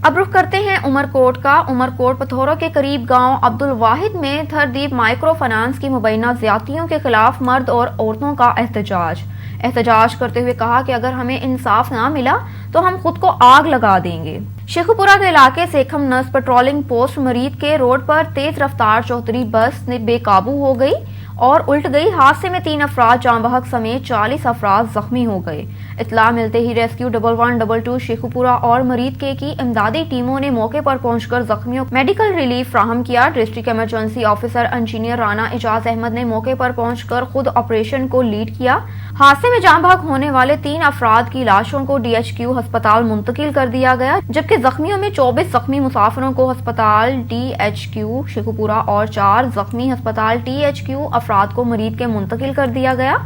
अब रुख करते हैं उमरकोट का। उमरकोट पथौरा के करीब गांव अब्दुल वाहिद में थरदीप माइक्रो फाइनेंस की मुबैना ज्यादतियों के खिलाफ मर्द और औरतों का एहतजाज करते हुए कहा कि अगर हमें इंसाफ ना मिला तो हम खुद को आग लगा देंगे। शेखुपुरा के इलाके सेखम नस पेट्रोलिंग पोस्ट मरीद के रोड पर तेज रफ्तार चौधरी बस ने बेकाबू हो गई और उल्ट गई। हादसे में 3 अफराद जाँ बहक समेत 40 अफराद जख्मी हो गए। इत्तला मिलते ही रेस्क्यू 1122 शेखुपुरा और मरीद की इमदादी टीमों ने मौके पर पहुंचकर जख्मियों को मेडिकल रिलीफ फ्राहम किया। District emergency officer engineer Rana Ejaz Ahmad ने मौके पर पहुंचकर खुद ऑपरेशन को लीड किया। हादसे में जाँ बहक होने वाले 3 अफराद की लाशों को DHQ अस्पताल मुंतकिल कर दिया गया, जबकि जख्मियों में 24 जख्मी मुसाफिरों को अस्पताल DHQ शेखुपुरा और 4 जख्मी अस्पताल THQ अफराद को मरीद के मुंतकिल कर दिया गया।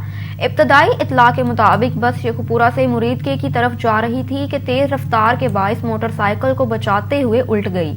इब्तदाई इत्तला के मुताबिक बस शेखुपुरा से मुरीद की तरफ जा रही थी कि तेज रफ्तार के बाइस मोटरसाइकिल को बचाते हुए उल्ट गई,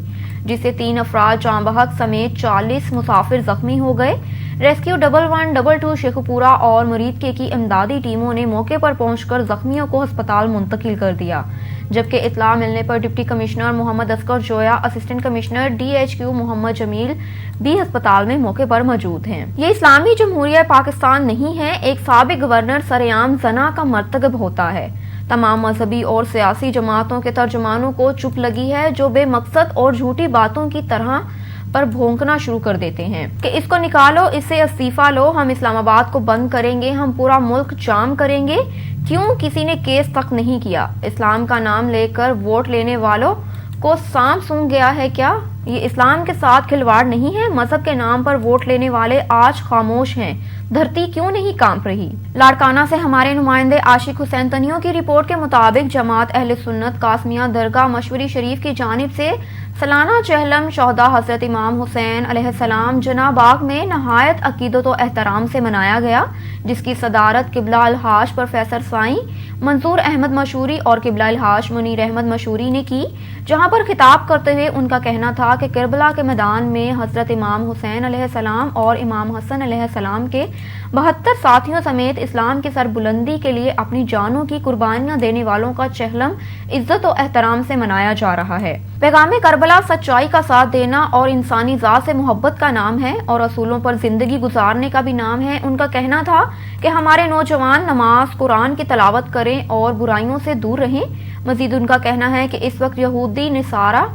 जिससे 3 अफराद जाँ बहक समेत 40 मुसाफिर जख्मी हो गए। रेस्क्यू 1122 शेखुपुरा और मरीद की इमदादी टीमों ने मौके पर पहुंचकर जख्मियों को अस्पताल मुंतकिल कर दिया, जबकि इत्तला मिलने पर deputy commissioner Mohammad Asghar Joya, assistant commissioner DHQ Mohammad Jameel भी अस्पताल में मौके पर मौजूद हैं। ये इस्लामी जमहूरिया पाकिस्तान नहीं है। एक साबिक गवर्नर सरेआम जना का मर्तकब होता है। तमाम मजहबी और सियासी जमातों के तर्जुमानों को चुप लगी है, जो बेमकसद और झूठी बातों की तरह पर भोंकना शुरू कर देते हैं कि इसको निकालो, इससे इस्तीफा लो, हम इस्लामाबाद को बंद करेंगे, हम पूरा मुल्क जाम करेंगे। क्यों किसी ने केस तक नहीं किया? इस्लाम का नाम लेकर वोट लेने वालों को सांप सूंघ गया है क्या? ये इस्लाम के साथ खिलवाड़ नहीं है। मजहब के नाम पर वोट लेने वाले आज खामोश हैं। धरती क्यों नहीं कांप रही? लाड़काना से हमारे नुमाइंदे आशिक हुसैन तनियों की रिपोर्ट के मुताबिक जमात अहले सुन्नत कासमिया दरगाह मशवरी शरीफ की जानिब से सालाना चहलम शोहदा हजरत इमाम हुसैन अलैहिस्सलाम जना बाग में नहायत अकीदत और एहतराम से मनाया गया, जिसकी सदारत किबला अलहाज प्रोफेसर साईं मंसूर अहमद मशहूरी और किबला अलहाज मुनीर अहमद मशहूरी ने की, जहां पर खिताब करते हुए उनका कहना था कि करबला के मैदान में हजरत इमाम हुसैन अलैहिस्सलाम और इमाम हसन अलैहिस्सलाम के 72 साथियों समेत इस्लाम की सरबुलंदी के लिए अपनी जानों की कुर्बानियां देने वालों का चहलम इज्जत और एहतराम से मनाया जा रहा है। पैगाम करबला सच्चाई का साथ देना और इंसानी जात से मोहब्बत का नाम है और असूलों पर जिंदगी गुजारने का भी नाम है। उनका कहना था कि हमारे नौजवान नमाज कुरान की तलावत करें और बुराइयों से दूर रहें। मजीद उनका कहना है कि इस वक्त यहूदी निसारा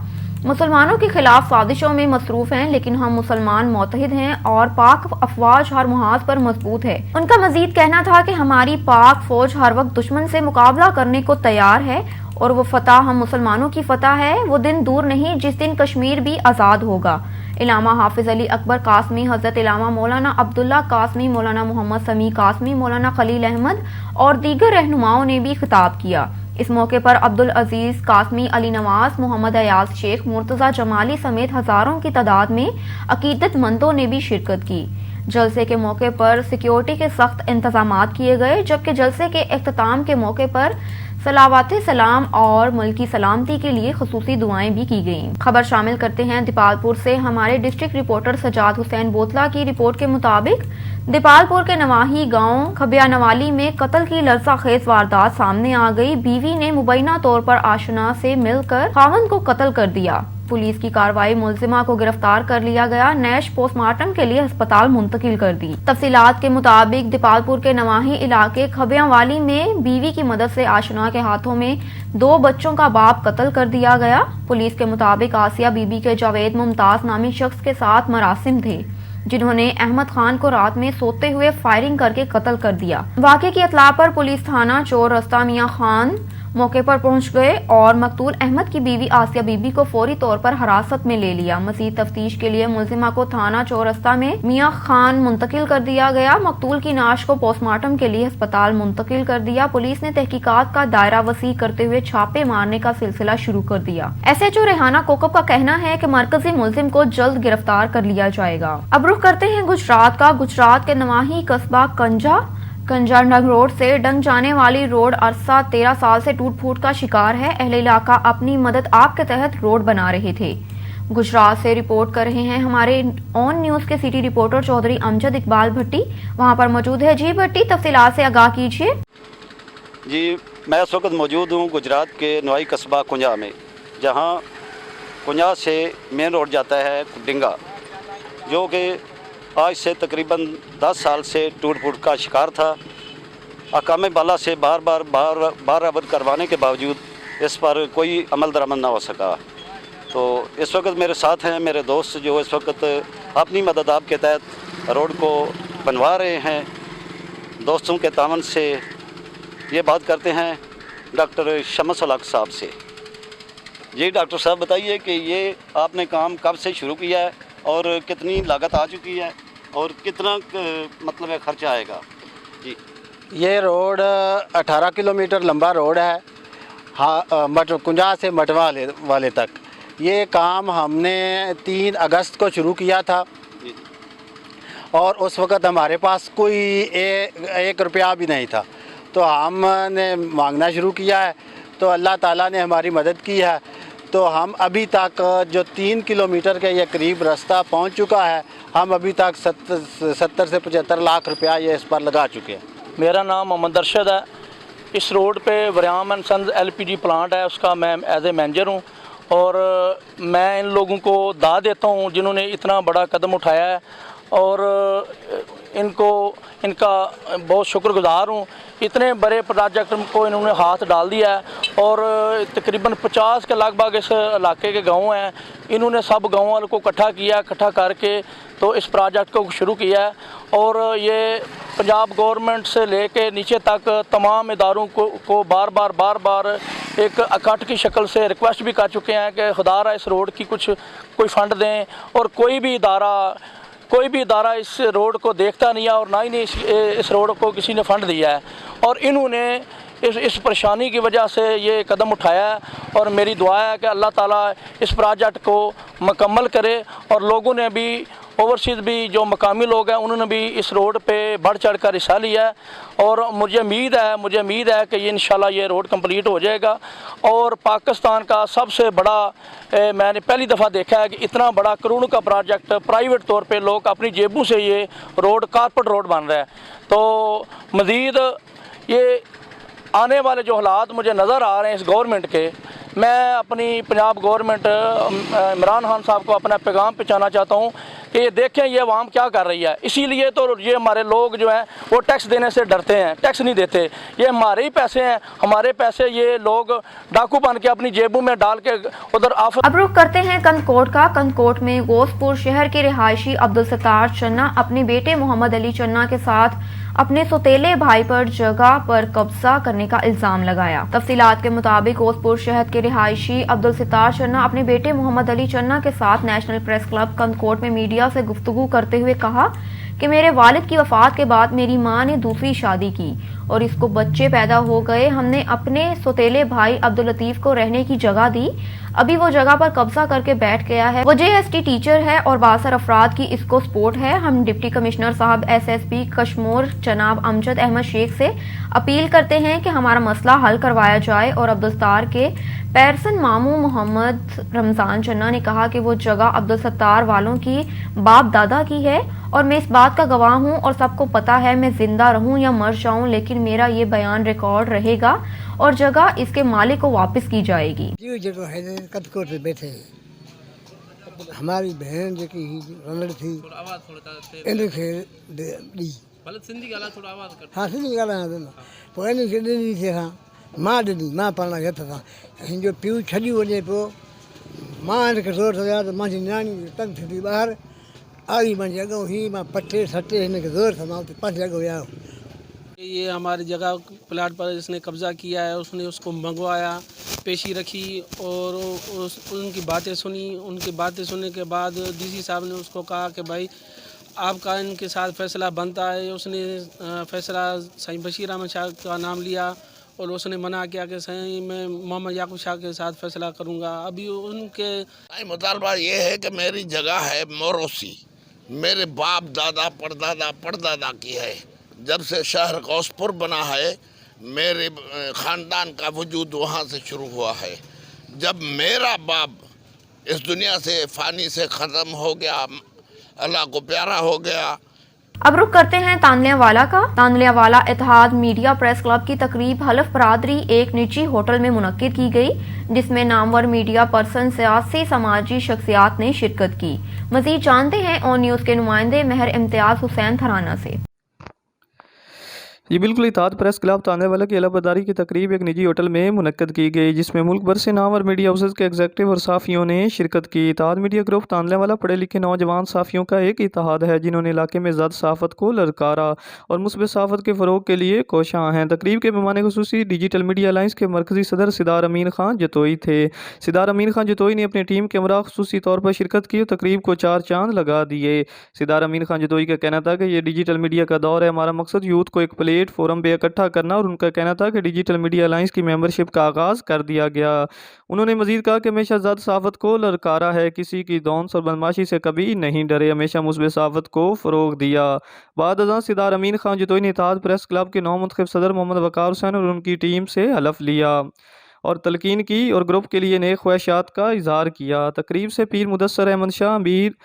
मुसलमानों के खिलाफ साजिशों में मसरूफ हैं, लेकिन हम मुसलमान मुत्तहिद हैं और पाक अफवाज हर मुहाज पर मजबूत है। उनका मजीद कहना था कि हमारी पाक फौज हर वक्त दुश्मन से मुकाबला करने को तैयार है और वो फतह हम मुसलमानों की फतह है। वो दिन दूर नहीं जिस दिन कश्मीर भी आज़ाद होगा। इलामा हाफिज अली अकबर कासमी, हजरत इलामा मौलाना अब्दुल्ला कासमी, मौलाना मोहम्मद समी कासमी, मौलाना खलील अहमद और दीगर रहनुमाओं ने भी खिताब किया। इस मौके पर अब्दुल अजीज कासमी, अली नवाज, मोहम्मद अयाज शेख, मुर्तजा जमाली समेत हजारों की तादाद में अकीदतमंदों ने भी शिरकत की। जलसे के मौके पर सिक्योरिटी के सख्त इंतजामात किए गए, जबकि जलसे के इख्तिताम के मौके पर सलावात सलाम और मुल्की सलामती के लिए खुसूसी दुआएं भी की गईं। खबर शामिल करते हैं दीपालपुर से। हमारे डिस्ट्रिक्ट रिपोर्टर सजाद हुसैन बोतला की रिपोर्ट के मुताबिक दीपालपुर के नवाही गांव खबियानवाली में कत्ल की लर्ज़ाखेज वारदात सामने आ गई। बीवी ने मुबैना तौर पर आशना से मिलकर खावंद को कत्ल कर दिया। पुलिस की कार्रवाई, मुलजिमा को गिरफ्तार कर लिया गया। नैश पोस्टमार्टम के लिए अस्पताल मुंतकिल कर दी। तफसीलात के मुताबिक दीपालपुर के नवाही इलाके खबियावाली में बीवी की मदद से आशना के हाथों में 2 बच्चों का बाप कत्ल कर दिया गया। पुलिस के मुताबिक आसिया बीबी के जावेद मुमताज नामी शख्स के साथ मरासिम थे, जिन्होंने अहमद खान को रात में सोते हुए फायरिंग करके कत्ल कर दिया। वाक़े की इत्तला पर पुलिस थाना चोर रस्ता मियां खान मौके पर पहुंच गए और मकतूल अहमद की बीवी आसिया बीबी को फौरी तौर पर हिरासत में ले लिया। मज़ीद तफ्तीश के लिए मुलजिमा को थाना चौरस्ता में मियां खान मुंतकिल कर दिया गया। मकतूल की नाश को पोस्टमार्टम के लिए अस्पताल मुंतकिल कर दिया। पुलिस ने तहकीकात का दायरा वसी करते हुए छापे मारने का सिलसिला शुरू कर दिया। SHO रेहाना कोकब का कहना है कि मरकजी मुलजिम को जल्द गिरफ्तार कर लिया जाएगा। अब रुख करते हैं गुजरात का। गुजरात के नवाही कस्बा कंजारडंग रोड से डंग जाने वाली रोड अरसा 13 साल से टूट फूट का शिकार है। अहले इलाका अपनी मदद आप के तहत रोड बना रहे थे। गुजरात से रिपोर्ट कर रहे हैं हमारे ऑन न्यूज के सिटी रिपोर्टर चौधरी अमजद इकबाल भट्टी, वहां पर मौजूद है। जी भट्टी, तफसीलात से आगाह कीजिए। जी, मैं इस वक्त मौजूद हूँ गुजरात के नवाई कस्बा कुंजा में, जहाँ कुंजा से मेन रोड जाता है डिंगा, जो कि आज से तकरीबन 10 साल से टूट फूट का शिकार था। अकाम बाला से बार अवध करवाने के बावजूद इस पर कोई अमल दरामद ना हो सका। तो इस वक्त मेरे साथ हैं मेरे दोस्त जो इस वक्त अपनी मदद आपके तहत रोड को बनवा रहे हैं। दोस्तों के तावन से ये बात करते हैं डॉक्टर शमस उल हक साहब से। जी डॉक्टर साहब बताइए कि ये आपने काम कब से शुरू किया है और कितनी लागत आ चुकी है और कितना मतलब है खर्चा आएगा? जी, ये रोड 18 किलोमीटर लंबा रोड है, हाँ, कुंजा से मटवा वाले तक। ये काम हमने 3 अगस्त को शुरू किया था और उस वक़्त हमारे पास कोई एक रुपया भी नहीं था, तो हमने मांगना शुरू किया है, तो अल्लाह ताला ने हमारी मदद की है। तो हम अभी तक जो 3 किलोमीटर के ये करीब रास्ता पहुंच चुका है, हम अभी तक 70 से 75 लाख रुपया ये इस पर लगा चुके हैं। मेरा नाम मोहम्मद अरशद है। इस रोड पे Variyam and sons LPG plant है, उसका मैं एज ए मैनेजर हूँ और मैं इन लोगों को दाद देता हूँ जिन्होंने इतना बड़ा कदम उठाया है और इनका बहुत शुक्रगुजार हूँ। इतने बड़े प्रोजेक्ट को इन्होंने हाथ डाल दिया है और तकरीबन 50 के लगभग इस इलाके के गांव हैं। इन्होंने सब गाँव वालों को इकट्ठा करके तो इस प्रोजेक्ट को शुरू किया है और ये पंजाब गवर्नमेंट से लेके नीचे तक तमाम इदारों को बार बार एक इकट्ठ की शक्ल से रिक्वेस्ट भी कर चुके हैं कि खुदारा इस रोड की कोई फ़ंड दें। और कोई भी इदारा इस रोड को देखता नहीं है और ना ही इस रोड को किसी ने फ़ंड दिया है और इन्होंने इस परेशानी की वजह से ये कदम उठाया है। और मेरी दुआ है कि अल्लाह ताला इस प्रोजेक्ट को मुकम्मल करे और लोगों ने भी, ओवरसीज़ भी जो मकामी लोग हैं उन्होंने भी इस रोड पे बढ़ चढ़ कर हिस्सा लिया है और मुझे उम्मीद है कि ये इंशाल्लाह ये रोड कंप्लीट हो जाएगा। और पाकिस्तान का सबसे बड़ा मैंने पहली दफ़ा देखा है कि इतना बड़ा करोड़ों का प्रोजेक्ट प्राइवेट तौर पे लोग अपनी जेबों से ये रोड कारपेट रोड बन रहा है। तो मज़ीद ये आने वाले जो हालात मुझे नज़र आ रहे हैं इस गवर्नमेंट के, मैं अपनी पंजाब गवर्नमेंट इमरान खान साहब को अपना पैगाम पहुँचाना चाहता हूँ कि ये देखें ये अवाम क्या कर रही है। इसीलिए तो ये हमारे लोग जो हैं वो टैक्स देने से डरते हैं, टैक्स नहीं देते। ये हमारे ही पैसे हैं, हमारे पैसे ये लोग डाकू बन के अपनी जेबों में डाल के उधर अब रुख करते हैं कंदकोट का। कंदकोट में गोसपुर शहर के रिहायशी अब्दुल सत्तार चन्ना अपने बेटे मोहम्मद अली चन्ना के साथ अपने सौतेले भाई पर जगह पर कब्जा करने का इल्जाम लगाया। तफसीलात के मुताबिक गोसपुर शहर के रिहायशी अब्दुल सत्तार चन्ना अपने बेटे मोहम्मद अली चन्ना के साथ नेशनल प्रेस क्लब कंदकोट में मीडिया से गुफ्तगू करते हुए कहा कि मेरे वालिद की वफात के बाद मेरी मां ने दूसरी शादी की और इसको बच्चे पैदा हो गए। हमने अपने सौतेले भाई अब्दुल लतीफ को रहने की जगह दी, अभी वो जगह पर कब्जा करके बैठ गया है। वो JST टीचर है और बासर अफराद की इसको सपोर्ट है। हम डिप्टी कमिश्नर साहब SSP कश्मीर जनाब अमजद अहमद शेख से अपील करते हैं कि हमारा मसला हल करवाया जाए। और अब्दुल सत्तार के पैरसन मामू मोहम्मद रमजान चन्ना ने कहा कि वो जगह अब्दुल सत्तार वालों की बाप दादा की है और मैं इस बात का गवाह हूँ और सबको पता है मैं जिंदा रहूं या मर जाऊं, लेकिन मेरा ये बयान रिकॉर्ड रहेगा और जगह इसके मालिक को वापस की जाएगी। जगह है कंदकोट पे बैठे हमारी बहन जो की रनड़ थी इनके दी हाँ सिंधी ॻाल्हायां थो न पोइ इन खे ॾिनी थी असां मां पाण हथ सां हिनजो पीउ छॾी वञे पियो। मां हिनखे ज़ोर सां त मुंहिंजी नियाणी तंग थी ॿाहिरि आई मुंहिंजे अॻो ही मां पटे सटे हिनखे ज़ोर सां मां पंहिंजे अॻो विया। ये हमारी जगह प्लाट पर इसने कब्ज़ा किया है, उसने उसको मंगवाया, पेशी रखी और उनकी बातें सुनी। उनकी बातें सुनने के बाद DC साहब ने उसको कहा कि भाई आपका इनके साथ फ़ैसला बनता है। उसने फ़ैसला सही बशीर अहमद शाह का नाम लिया और उसने मना किया कि सही मैं मोहम्मद याकूब शाह के साथ फ़ैसला करूँगा। अभी उनके मुतालबा ये है कि मेरी जगह है मोरोसी, मेरे बाप दादा परदादा की है। जब से शहर गौसपुर बना है मेरे ख़ानदान का वजूद वहाँ से शुरू हुआ है। जब मेरा बाप इस दुनिया से फ़ानी से ख़त्म हो गया, अल्लाह को प्यारा हो गया, अब रुख करते हैं तांदलियावाला का। तांदलियावाला इत्तेहाद मीडिया प्रेस क्लब की तकरीब हलफ बरादरी एक निजी होटल में मुनक्किद की गई, जिसमें नामवर मीडिया पर्सन, सियासी समाजी शख्सियात ने शिरकत की। मजीद जानते हैं ऑन न्यूज़ के नुमाइंदे महर इम्तियाज हुसैन थराना से। ये बिल्कुल इत्तेहाद प्रेस क्लब तांदलियावाला की हलफबरदारी की तकरीब एक निजी होटल में मुनक्किद की गई, जिसमें मुल्क भर से नामवर मीडिया हाउसेस के एग्जीक्यूटिव और साफ़ियों ने शिरकत की। इत्तेहाद मीडिया ग्रुप तांदलियावाला पढ़े लिखे नौजवान साफ़ियों का एक इत्तेहाद है, जिन्होंने इलाके में ज़द सहाफ़त को ललकारा और मुस्बत सहाफ़त के फ़रोग़ के लिए कोशां हैं। तकरीब के मेहमान खुसूसी डिजिटल मीडिया अलायंस के मरकज़ी सदर सिदार अमीन खान जतोई थे। सिदार अमीन खान जतोई ने अपनी टीम के हमरा खुसूसी तौर पर शिरकत की और तकरीब को 4 चांद लगा दिए। सिदार अमीन खान जतोई का कहना था कि ये डिजिटल मीडिया का दौर है, हमारा मकसद यूथ को एक प्लेटफॉर्म पे इकट्ठा करना, और उनका कहना था कि डिजिटल मीडिया अलायंस की मेंबरशिप का आगाज़ कर दिया गया। उन्होंने मजीद कहा कि हमेशा ज़द सहाफ़त को ललकारा है, किसी की दौंस और बदमाशी से कभी नहीं डरे, हमेशा मुस्बत सहाफ़त को फ़रोग़ दिया। बाद अज़ां सिदार अमीन खान जतोई ने इत्तेहाद प्रेस क्लब के नौमुंतखब सदर मोहम्मद वक़ार हुसैन और उनकी टीम से हलफ लिया और तलकीन की और ग्रुप के लिए नेक ख्वाहिशात का इजहार किया। तकरीब से पीर मुदस्सर अहमद शाह अमीर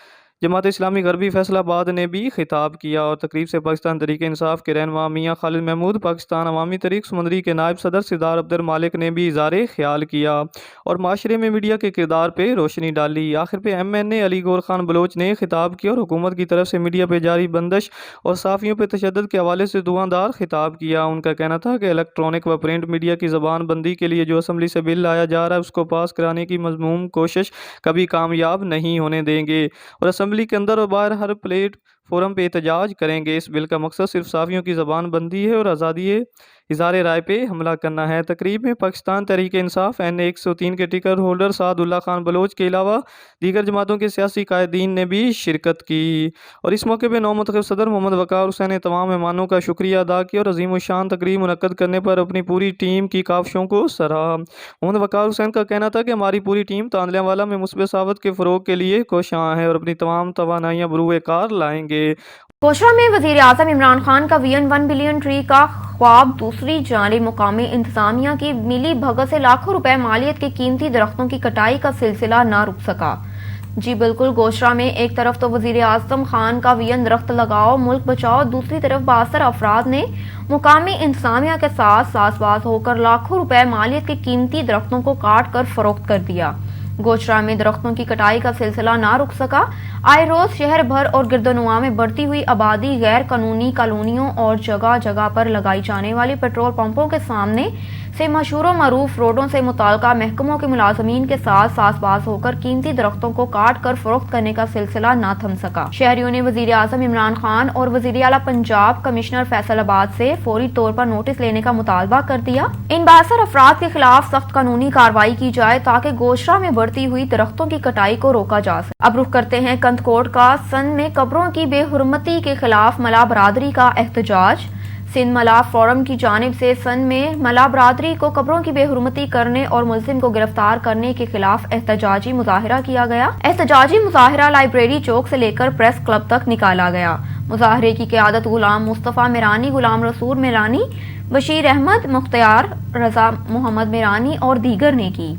जमात इस्लामी गरबी फैसलाबाद ने भी खिताब किया और तकरीब से पाकिस्तान तहरीक इंसाफ के रहनुमा मियाँ खालिद महमूद, पाकिस्तान अवामी तहरीक समंदरी के नायब सदर सरदार अब्दुल मालिक ने भी इज़हार ख्याल किया और माशरे में मीडिया के किरदार पे रोशनी डाली। आखिर पे MNA अली गौर खान बलोच ने खिताब किया और हुकूमत की तरफ से मीडिया पे जारी बंदिश और साफ़ियों पे तशद्दुद के हवाले से दुआदार खिताब किया। उनका कहना था कि इलेक्ट्रॉनिक व प्रिंट मीडिया की ज़बान बंदी के लिए जो असम्बली से बिल लाया जा रहा है, उसको पास कराने की मज़मूम कोशिश कभी कामयाब नहीं होने देंगे और असम्बली के अंदर और बाहर हर प्लेट फोरम पे एहतजाज करेंगे। इस बिल का मकसद सिर्फ साफ़ियों की ज़बान बंदी है और आज़ादी इज़हार राय पे हमला करना है। तकरीब में पाकिस्तान तहरीक इंसाफ NA 103 के टिकट होल्डर सादुल्ला खान बलोच के अलावा दीगर जमातों के सियासी कायदीन ने भी शिरकत की और इस मौके पर नौमुंतखब सदर मोहम्मद वक़ार हुसैन ने तमाम मेहमानों का शुक्रिया अदा किया और अजीम शान तकरीब मुनक्कद करने पर अपनी पूरी टीम की काविशों को सराहा। मोहम्मद वक़ार हुसैन का कहना था कि हमारी पूरी टीम तांदलियावाला में मुस्बत सहाफ़त के फ़रोग़ के लिए कोशां है और अपनी तमाम तवानाइयाँ बरूए कार लाएंगे। कोशरा में वज़ीर आज़म इमरान खान का VN 1 बिलियन ट्री का ख्वाब दूसरी जानिब मुकामी इंतजामिया की मिली भगत से लाखों रुपए मालियत के कीमती दरख्तों की कटाई का सिलसिला ना रुक सका। जी बिल्कुल, गोशरा में एक तरफ तो वज़ीर आज़म खान का VN दरख्त लगाओ मुल्क बचाओ, दूसरी तरफ बासर अफराद ने मुकामी इंतजामिया के साथ साज़बाज होकर लाखों रुपए मालियत के कीमती दरख्तों को काट कर फरोख्त कर दिया। गोशरा में दरख्तों की कटाई का सिलसिला ना रुक सका। आए रोज शहर भर और गिरदनुमा में बढ़ती हुई आबादी गैर कानूनी कॉलोनियों और जगह जगह पर लगाई जाने वाली पेट्रोल पंपों के सामने से मशहूर मरूफ रोडों से मुताल्लिका महकमों के मुलाजमीन के साथ साज़बाज होकर कीमती दरख्तों को काट कर फरोख्त करने का सिलसिला ना थम सका। शहरियों ने वज़ीर आज़म इमरान खान और वज़ीर आला पंजाब कमिश्नर फैसलाबाद से फौरी तौर पर नोटिस लेने का मुतालबा कर दिया। इन बासर अफराद के खिलाफ सख्त कानूनी कार्रवाई की जाए ताकि गोशरा में बढ़ती हुई दरख्तों की कटाई को रोका जा सके। अब रुख करते हैं कंदकोट का। सिंध में कब्रों की बेहुरमती के खिलाफ मला बरादरी का एहतजाज। सिंध मला फोरम की जानिब से सिंध में मला बरादरी को कब्रों की बेहुरमती करने और मुल्जिम को गिरफ्तार करने के खिलाफ एहतजाजी मुजाहिरा किया गया। एहतजाजी मुजाहिरा लाइब्रेरी चौक से लेकर प्रेस क्लब तक निकाला गया। मुजाहरे की क़यादत गुलाम मुस्तफ़ा मिरानी, गुलाम रसूल मिरानी, बशीर अहमद, मुख्तियार रजा मोहम्मद मिरानी और दीगर ने की।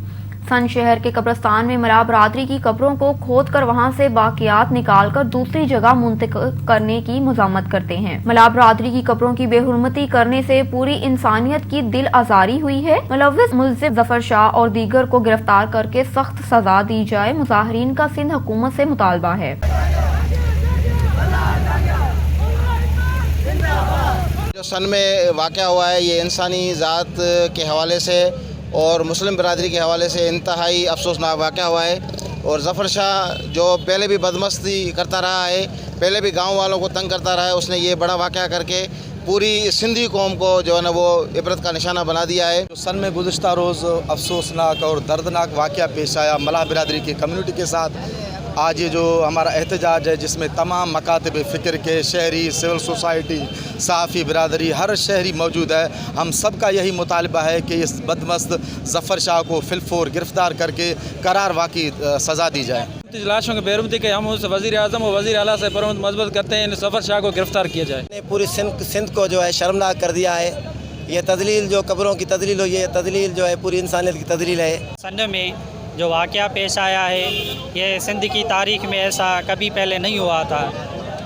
सन शहर के कब्रस्तान में मला बरादरी की कब्रों को खोद कर वहां से बाकियात निकाल कर दूसरी जगह मुंतकिल करने की मज़ामत करते हैं। मला बरादरी की कब्रों की बेहुरमती करने से पूरी इंसानियत की दिल आजारी हुई है। मुलव्विस मुल्ज़िम जफर शाह और दीगर को गिरफ्तार करके सख्त सजा दी जाए, मुजाहिरीन का सिंध हुकूमत से मुतालबा है। जो सन में वाक़या हुआ है, ये इंसानी ज़ात के हवाले से और मुस्लिम बरादरी के हवाले से इंतहाई अफसोसनाक वाक़या हुआ है। और ज़फ़र शाह जो पहले भी बदमस्ती करता रहा है, पहले भी गांव वालों को तंग करता रहा है, उसने ये बड़ा वाक़या करके पूरी सिंधी कौम को जो है ना वो इबरत का निशाना बना दिया है। सन में गुज़िश्ता रोज़ अफसोसनाक और दर्दनाक वाक़या पेश आया मलाह बिरादरी की कम्युनिटी के साथ। आज ये जो हमारा एहतजाज है, जिसमें तमाम मकातब फ़िक्र के शहरी, सिविल सोसाइटी, सहाफ़ी बिरादरी, हर शहरी मौजूद है। हम सब का यही मुतालबा है कि इस बदमस्त ज़फ़र शाह को फिलफोर गिरफ़्तार करके करार वाक़ई सज़ा दी जाए। लाशों के बेरुमती के हम उस वज़ीर आज़म और वज़ीर आला से परमत मजबूत करते हैं, इन ज़फ़र शाह को गिरफ़्तार किया जाए। पूरी सिंध को जो है शर्मनाक कर दिया है। ये तदलील जो कब्रों की तदलील हुई है, तदलील जो है पूरी इंसानियत की तदलील है। सिंध में जो वाक़या पेश आया है, ये सिंध की तारीख़ में ऐसा कभी पहले नहीं हुआ था।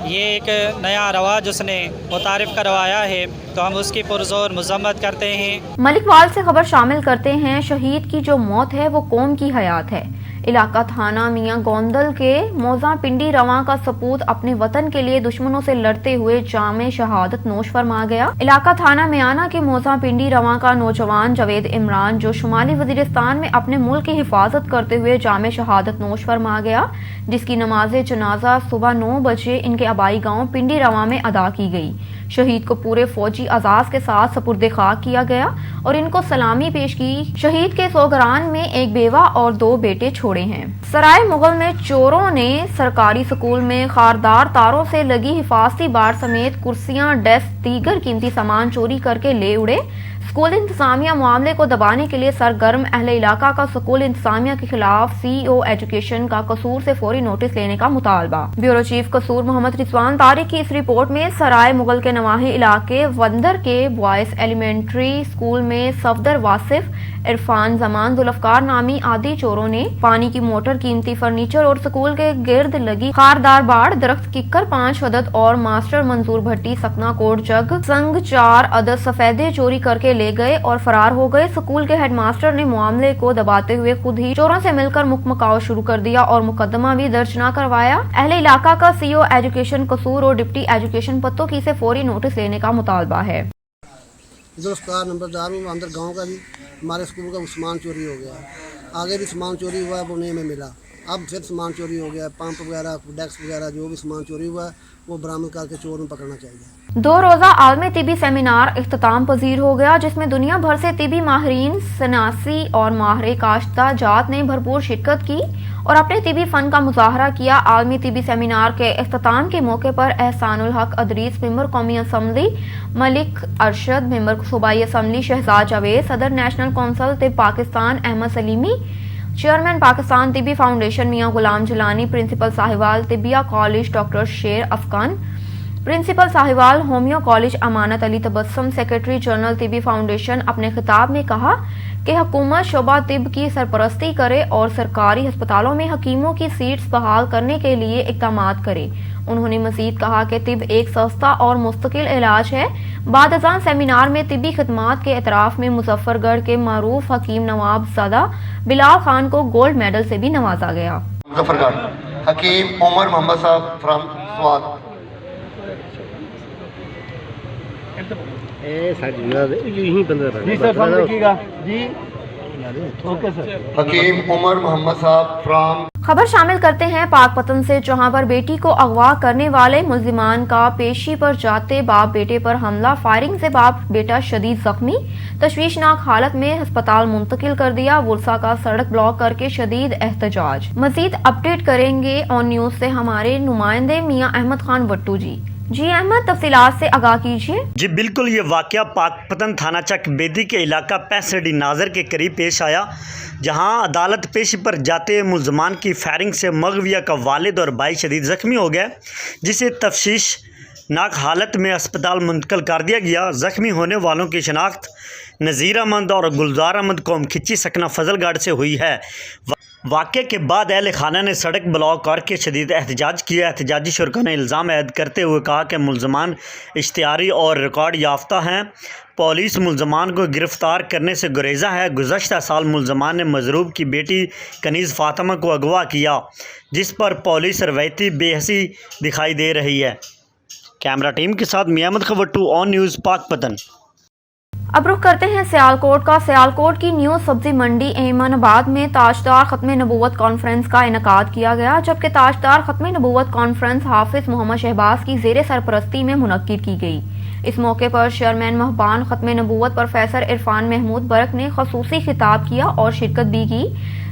یہ ایک نیا رواج اس نے متعارف کروایا ہے تو ہم اس کی پرزور مذمت کرتے ہیں۔ ملک وال سے خبر شامل کرتے ہیں، شہید کی جو موت ہے وہ قوم کی حیات ہے۔ علاقہ تھانہ میاں گوندل کے موزاں پنڈی رواں کا سپوت اپنے وطن کے لیے دشمنوں سے لڑتے ہوئے جام شہادت نوش فرما گیا۔ علاقہ تھانہ میانہ کے موزاں پنڈی رواں کا نوجوان جاوید عمران جو شمالی وزیرستان میں اپنے ملک کی حفاظت کرتے ہوئے جام شہادت نوش فرما گیا، جس کی نماز جنازہ صبح 9 بجے ان کے آبائی گاؤں پنڈی رواں میں ادا کی گئی۔ شہید کو پورے فوجی اعزاز کے ساتھ سپرد خاک کیا گیا اور ان کو سلامی پیش کی۔ شہید کے سوگران میں ایک بیوہ اور 2 بیٹے چھوڑے ہیں۔ سرائے مغل میں چوروں نے سرکاری سکول میں خاردار تاروں سے لگی حفاظتی بار سمیت کرسیاں، ڈیسک، دیگر قیمتی سامان چوری کر کے لے اڑے۔ اسکول انتظامیہ معاملے کو دبانے کے لیے سرگرم، اہل علاقہ کا اسکول انتظامیہ کے خلاف CEO ایجوکیشن کا قصور سے فوری نوٹس لینے کا مطالبہ۔ بیورو چیف قصور محمد رضوان طارق کی اس رپورٹ میں سرائے مغل کے نواحی علاقے وندر کے بوائز ایلیمنٹری اسکول میں صفدر واصف، عرفان زمان، ذوالفقار نامی عادی چوروں نے پانی کی موٹر، قیمتی فرنیچر اور اسکول کے گرد لگی خاردار باڑ، درخت ککر 5 عدد اور ماسٹر منظور بھٹی سکنا کوٹ جگ سنگ 4 عدد سفیدے چوری کر کے لے گئے اور فرار ہو گئے۔ اسکول کے ہیڈ ماسٹر نے معاملے کو دباتے ہوئے خود ہی چوروں سے مل کر مکمکاؤ شروع کر دیا اور مقدمہ بھی درج نہ کروایا۔ اہل علاقہ کا CEO ایجوکیشن قصور اور ڈپٹی ایجوکیشن پتوکی سے فوری نوٹس لینے کا مطالبہ ہے۔ ذوالفقار نمبردار میں اندر گاؤں کا بھی ہمارے اسکول کا سامان چوری ہو گیا ہے، آگے بھی سامان چوری ہوا ہے، وہ نہیں ہمیں ملا، اب پھر سامان چوری ہو گیا ہے، پمپ وغیرہ، ڈیسک وغیرہ جو بھی سامان چوری ہوا ہے وہ برآمد کر کے چور میں پکڑنا چاہیے۔ 2 روزہ عالمی طبی سیمینار اختتام پذیر ہو گیا، جس میں دنیا بھر سے طبی ماہرین، سناسی اور ماہر کاشتہ جات نے بھرپور شرکت کی اور اپنے طبی فن کا مظاہرہ کیا۔ عالمی طبی سیمینار کے اختتام کے موقع پر احسان الحق ادریس، ممبر قومی اسمبلی ملک ارشد، ممبر صوبائی اسمبلی شہزاد جاوید، صدر نیشنل کونسل طب پاکستان احمد سلیمی، چیئرمین پاکستان طبی فاؤنڈیشن میاں Ghulam Jilani, principal صاحبال Tibbiya college doctor شیر افغان، پرنسپل صاحبال ہومیو کالج امانت علی تبسم، سیکریٹری جنرل طبی فاؤنڈیشن اپنے خطاب میں کہا کہ حکومت شعبہ طب کی سرپرستی کرے اور سرکاری ہسپتالوں میں حکیموں کی سیٹس بحال کرنے کے لیے اقدامات کرے۔ انہوں نے مزید کہا کہ طب ایک سستا اور مستقل علاج ہے۔ بعد ازاں سیمینار میں طبی خدمات کے اعتراف میں مظفر گڑھ کے معروف حکیم نواب زادہ بلال خان کو گولڈ میڈل سے بھی نوازا گیا۔ مظفر گڑھ حکیم عمر محمد صاحب فرام سوات۔ حکیم عمر محمد صاحب فرام۔ خبر شامل کرتے ہیں پاک پتن سے، جہاں پر بیٹی کو اغوا کرنے والے ملزمان کا پیشی پر جاتے باپ بیٹے پر حملہ، فائرنگ سے باپ بیٹا شدید زخمی، تشویشناک حالت میں ہسپتال منتقل کر دیا، ورثا کا سڑک بلاک کر کے شدید احتجاج۔ مزید اپڈیٹ کریں گے آن نیوز سے ہمارے نمائندے میاں احمد خان وٹو جی۔ جی احمد، تفصیلات سے آگاہ کیجیے۔ جی بالکل، یہ واقعہ پاک پتن تھانہ چک بیدی کے علاقہ 65 ناظر کے قریب پیش آیا، جہاں عدالت پیشی پر جاتے ملزمان کی فائرنگ سے مغویہ کا والد اور بھائی شدید زخمی ہو گئے، جسے تشویشناک حالت میں اسپتال منتقل کر دیا گیا۔ زخمی ہونے والوں کی شناخت نذیر احمد اور گلزار احمد قوم کھچی سکنا فضل گڑھ سے ہوئی ہے۔ واقعے کے بعد اہل خانہ نے سڑک بلاک کر کے شدید احتجاج کیا۔ احتجاجی شرکا نے الزام عائد کرتے ہوئے کہا کہ ملزمان اشتہاری اور ریکارڈ یافتہ ہیں، پولیس ملزمان کو گرفتار کرنے سے گریزاں ہے۔ گزشتہ سال ملزمان نے مضروب کی بیٹی کنیز فاطمہ کو اغوا کیا، جس پر پولیس روایتی بے حسی دکھائی دے رہی ہے۔ کیمرہ ٹیم کے ساتھ میاں احمد خان آن نیوز پاک پتن۔ اب رخ کرتے ہیں سیالکوٹ کا۔ سیالکوٹ کی نیو سبزی منڈی ایمان آباد میں تاجدار ختم نبوت کانفرنس کا انعقاد کیا گیا، جبکہ تاجدار ختم نبوت کانفرنس حافظ محمد شہباز کی زیر سرپرستی میں منعقد کی گئی۔ اس موقع پر چیئرمین مہبان ختم نبوت پروفیسر عرفان محمود برق نے خصوصی خطاب کیا اور شرکت بھی کی،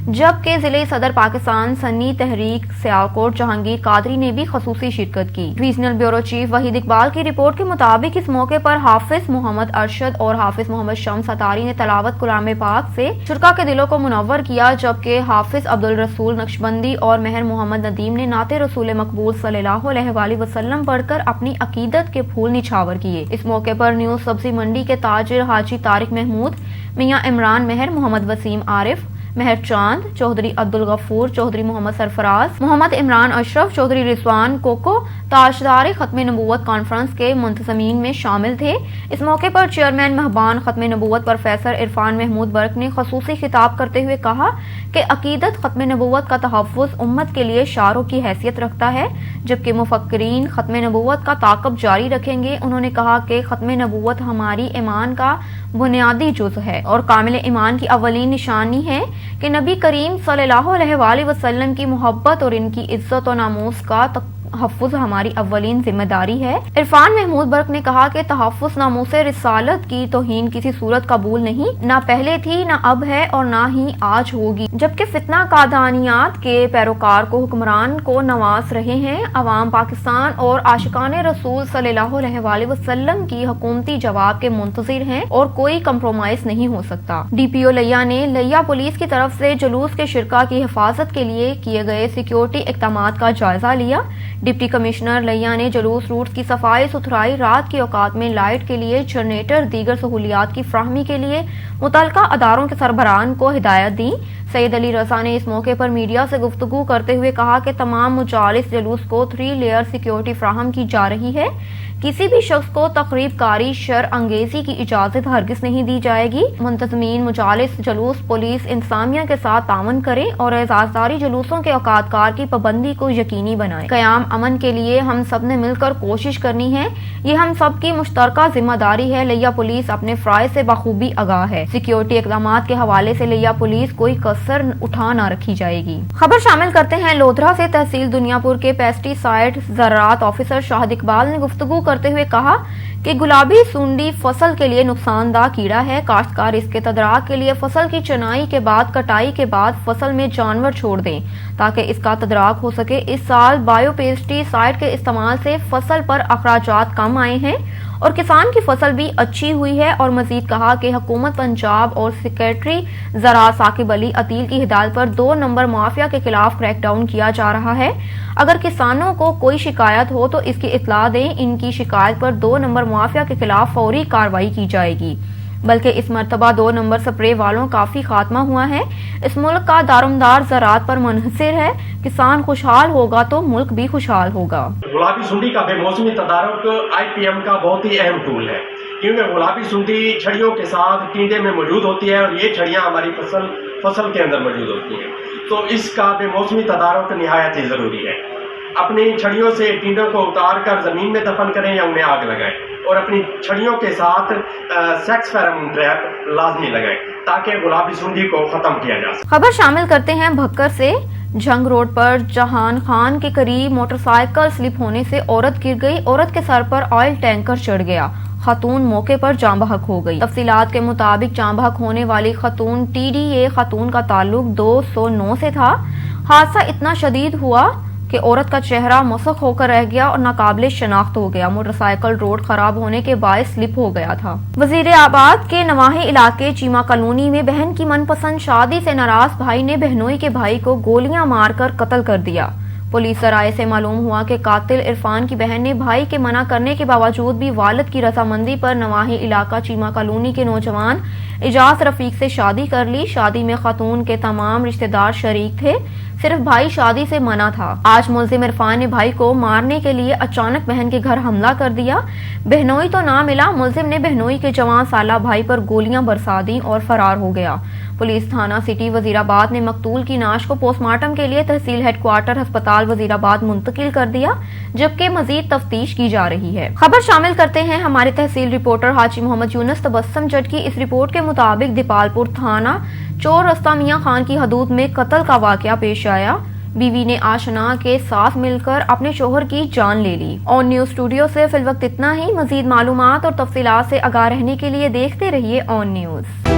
جبکہ ضلعی صدر پاکستان سنی تحریک سیالکوٹ جہانگیر قادری نے بھی خصوصی شرکت کی۔ Regional bureau chief Waheed Iqbal کی رپورٹ کے مطابق اس موقع پر حافظ محمد ارشد اور حافظ محمد شمس اتاری نے تلاوت کلام پاک سے شرکا کے دلوں کو منور کیا، جبکہ حافظ عبدالرسول نقشبندی اور مہر محمد ندیم نے نعت رسول مقبول صلی اللہ علیہ وآلہ وسلم پڑھ کر اپنی عقیدت کے پھول نچھاور کیے۔ اس موقع پر نیو سبزی منڈی کے تاجر حاجی طارق محمود، میاں عمران مہر، محمد وسیم عارف، مہر چاند چودھری عبدالغفور چودھری محمد سرفراز محمد عمران اشرف چودھری رضوان کوکو تاجدار ختم نبوت کانفرنس کے منتظمین میں شامل تھے۔ اس موقع پر چیئرمین مہبان ختم نبوت پروفیسر عرفان محمود برق نے خصوصی خطاب کرتے ہوئے کہا کہ عقیدت ختم نبوت کا تحفظ امت کے لیے شعاروں کی حیثیت رکھتا ہے، جبکہ مفکرین ختم نبوت کا تعاقب جاری رکھیں گے۔ انہوں نے کہا کہ ختم نبوت ہماری ایمان کا بنیادی جز ہے اور کامل ایمان کی اولین نشانی ہے کہ نبی کریم صلی اللہ علیہ وآلہ وسلم کی محبت اور ان کی عزت و ناموس کا تحفظ ہماری اولین ذمہ داری ہے۔ عرفان محمود برق نے کہا کہ تحفظ ناموس رسالت کی توہین کسی صورت قبول نہیں، نہ پہلے تھی، نہ اب ہے اور نہ ہی آج ہوگی، جبکہ فتنہ قادیانیات کے پیروکار کو حکمران کو نواز رہے ہیں۔ عوام پاکستان اور عاشقان رسول صلی اللہ علیہ وآلہ وسلم کی حکومتی جواب کے منتظر ہیں اور کوئی کمپرومائز نہیں ہو سکتا۔ ڈی پی او لیا نے لیا پولیس کی طرف سے جلوس کے شرکاء کی حفاظت کے لیے کیے گئے سیکیورٹی اقدامات کا جائزہ لیا۔ ڈپٹی کمشنر لیا نے جلوس روٹس کی صفائی ستھرائی، رات کے اوقات میں لائٹ کے لیے جنریٹر، دیگر سہولیات کی فراہمی کے لیے متعلقہ اداروں کے سربراہان کو ہدایت دی۔ سید علی رضا نے اس موقع پر میڈیا سے گفتگو کرتے ہوئے کہا کہ تمام مجالس جلوس کو 3 لیئر سیکیورٹی فراہم کی جا رہی ہے۔ کسی بھی شخص کو تقریب کاری، شر انگیزی کی اجازت ہرگز نہیں دی جائے گی۔ منتظمین مجالس جلوس پولیس انتظامیہ کے ساتھ تعاون کریں اور اعزازداری جلوسوں کے اوقات کار کی پابندی کو یقینی بنائیں۔ قیام امن کے لیے ہم سب نے مل کر کوشش کرنی ہے، یہ ہم سب کی مشترکہ ذمہ داری ہے۔ لیا پولیس اپنے فرائض سے بخوبی آگاہ ہے۔ سیکیورٹی اقدامات کے حوالے سے لیا پولیس کوئی کسر اٹھا نہ رکھی جائے گی۔ خبر شامل کرتے ہیں لودھرا سے۔ تحصیل دنیا پور کے پیسٹی سائڈ زراعت آفیسر شاہد اقبال نے گفتگو کرتے ہوئے کہا کہ گلابی سونڈی فصل کے لیے نقصان دہ کیڑا ہے۔ کاشتکار اس کے تدارک کے لیے فصل کی چنائی کے بعد کٹائی کے بعد فصل میں جانور چھوڑ دیں تاکہ اس کا تدارک ہو سکے۔ اس سال بایو پیسٹی سائڈ کے استعمال سے فصل پر اخراجات کم آئے ہیں اور کسان کی فصل بھی اچھی ہوئی ہے۔ اور مزید کہا کہ حکومت پنجاب اور سیکریٹری زراعت ثاقب علی عطیل کی ہدایت پر 2 نمبر مافیا کے خلاف کریک ڈاؤن کیا جا رہا ہے۔ اگر کسانوں کو کوئی شکایت ہو تو اس کی اطلاع دیں۔ ان کی شکایت پر 2 نمبر مافیا کے خلاف فوری کارروائی کی جائے گی۔ بلکہ اس مرتبہ 2 نمبر سپرے والوں کافی خاتمہ ہوا ہے۔ اس ملک کا دارومدار زراعت پر منحصر ہے۔ کسان خوشحال ہوگا تو ملک بھی خوشحال ہوگا۔ گلابی سنڈی کا بے موسمی تدارک IPM کا بہت ہی اہم ٹول ہے، کیونکہ گلابی سنڈی چھڑیوں کے ساتھ ٹینڈے میں موجود ہوتی ہے اور یہ چھڑیاں ہماری فصل کے اندر موجود ہوتی ہیں، تو اس کا بے موسمی تدارک نہایت ہی ضروری ہے۔ اپنی چھڑیوں سے ٹینڈوں کو اتار کر زمین میں دفن کریں یا انہیں آگ لگائیں، اور اپنی چھڑیوں کے ساتھ سیکس فیرمون ٹریپ لازمی لگائیں تاکہ گلابی سنڈی کو ختم کیا جا سکے۔ خبر شامل کرتے ہیں بھکر سے۔ جنگ روڈ پر جہان خان کے قریب موٹر سائیکل سلپ ہونے سے عورت گر گئی۔ عورت کے سر پر آئل ٹینکر چڑھ گیا۔ خاتون موقع پر جاں بحق ہو گئی۔ تفصیلات کے مطابق جاں بحق ہونے والی خاتون TDA خاتون کا تعلق 209 سے تھا۔ حادثہ اتنا شدید ہوا کہ عورت کا چہرہ مسخ ہو کر رہ گیا اور ناقابل شناخت ہو گیا۔ موٹر سائیکل روڈ خراب ہونے کے باعث سلپ ہو گیا تھا۔ وزیر آباد کے نواحی علاقے چیما کالونی میں بہن کی من پسند شادی سے ناراض بھائی نے بہنوئی کے بھائی کو گولیاں مار کر قتل کر دیا۔ پولیس ذرائع سے معلوم ہوا کہ قاتل عرفان کی بہن نے بھائی کے منع کرنے کے باوجود بھی والد کی رضامندی پر نواحی علاقہ چیما کالونی کے نوجوان اجاز رفیق سے شادی کر لی۔ شادی میں خاتون کے تمام رشتہ دار شریک تھے، صرف بھائی شادی سے منع تھا۔ آج ملزم عرفان نے بھائی کو مارنے کے لیے اچانک بہن کے گھر حملہ کر دیا۔ بہنوئی تو نہ ملا، ملزم نے بہنوئی کے جوان سالہ بھائی پر گولیاں برسا دیں اور فرار ہو گیا۔ پولیس تھانہ سٹی وزیر آباد نے مقتول کی نعش کو پوسٹ مارٹم کے لیے تحصیل ہیڈ کوارٹر ہسپتال وزیر آباد منتقل کر دیا، جبکہ مزید تفتیش کی جا رہی ہے۔ خبر شامل کرتے ہیں ہمارے تحصیل رپورٹر حاجی محمد یونس تبسم جٹ کی۔ اس رپورٹ کے مطابق دیپال پور تھانہ چور رستہ میاں خان کی حدود میں قتل کا واقعہ پیش آیا۔ بیوی نے آشنا کے ساتھ مل کر اپنے شوہر کی جان لے لی۔ آن نیوز اسٹوڈیو سے فی الوقت اتنا ہی۔ مزید معلومات اور تفصیلات سے آگاہ رہنے کے لیے دیکھتے رہیے آن نیوز۔